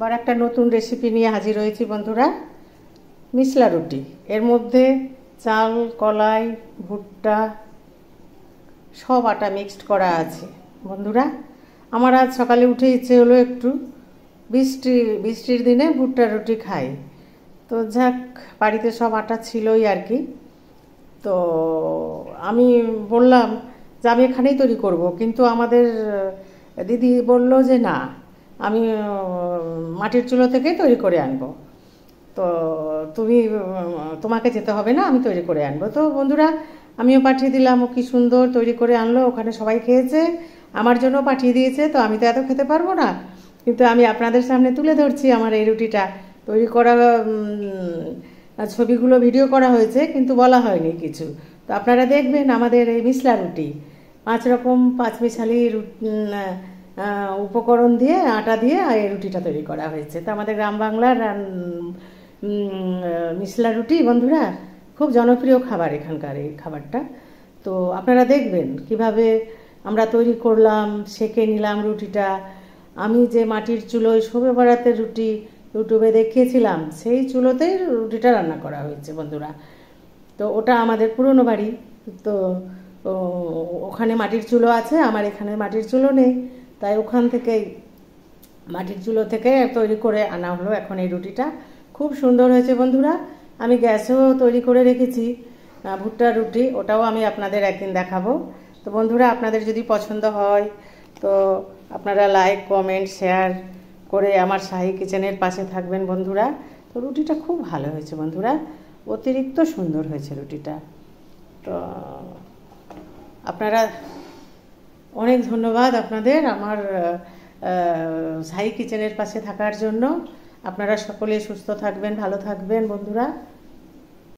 আবার একটা নতুন রেসিপি নিয়ে হাজির হয়েছি বন্ধুরা। মিসলা রুটি, এর মধ্যে চাল, কলাই, ভুট্টা সব আটা মিক্সড করা আছে বন্ধুরা। আমার আজ সকালে উঠে ইচ্ছে হলো একটু বৃষ্টির দিনে ভুট্টা রুটি খাই। তো যাক, বাড়িতে সব আটা ছিলই আর কি। তো আমি বললাম যে আমি এখানেই তৈরি করব, কিন্তু আমাদের দিদি বলল যে না, আমি মাটির চুলো থেকেই তৈরি করে আনবো। তো তোমাকে যেতে হবে না, আমি তৈরি করে আনবো। তো বন্ধুরা, আমিও পাঠিয়ে দিলাম। ও কি সুন্দর তৈরি করে আনলো, ওখানে সবাই খেয়েছে, আমার জন্য পাঠিয়ে দিয়েছে। তো আমি তো এত খেতে পারবো না, কিন্তু আমি আপনাদের সামনে তুলে ধরছি আমার এই রুটিটা তৈরি করা। ছবিগুলো ভিডিও করা হয়েছে, কিন্তু বলা হয়নি কিছু। তো আপনারা দেখবেন আমাদের এই মিসলা রুটি 5 রকম 5 মিশালি উপকরণ দিয়ে, আটা দিয়ে এই রুটিটা তৈরি করা হয়েছে। তো আমাদের গ্রাম বাংলার মিসলা রুটি বন্ধুরা খুব জনপ্রিয় খাবার এখানকার এই খাবারটা। তো আপনারা দেখবেন কিভাবে আমরা তৈরি করলাম, সেঁকে নিলাম রুটিটা। আমি যে মাটির চুলোয় শবে বরাতের রুটি ইউটিউবে দেখিয়েছিলাম, সেই চুলোতেই রুটিটা রান্না করা হয়েছে বন্ধুরা। তো ওটা আমাদের পুরনো বাড়ি, তো ওখানে মাটির চুলো আছে, আমার এখানে মাটির চুলো নেই, তাই ওখান থেকেই মাটির চুলো থেকে তৈরি করে আনা হলো এখন এই রুটিটা। খুব সুন্দর হয়েছে বন্ধুরা। আমি গ্যাসেও তৈরি করে রেখেছি ভুট্টার রুটি, ওটাও আমি আপনাদের একদিন দেখাবো। তো বন্ধুরা, আপনাদের যদি পছন্দ হয় তো আপনারা লাইক, কমেন্ট, শেয়ার করে আমার শাহী কিচেনের পাশে থাকবেন বন্ধুরা। তো রুটিটা খুব ভালো হয়েছে বন্ধুরা, অতিরিক্ত সুন্দর হয়েছে রুটিটা। তো আপনারা, অনেক ধন্যবাদ আপনাদের আমার শাহী কিচেনের পাশে থাকার জন্য। আপনারা সকলে সুস্থ থাকবেন, ভালো থাকবেন বন্ধুরা।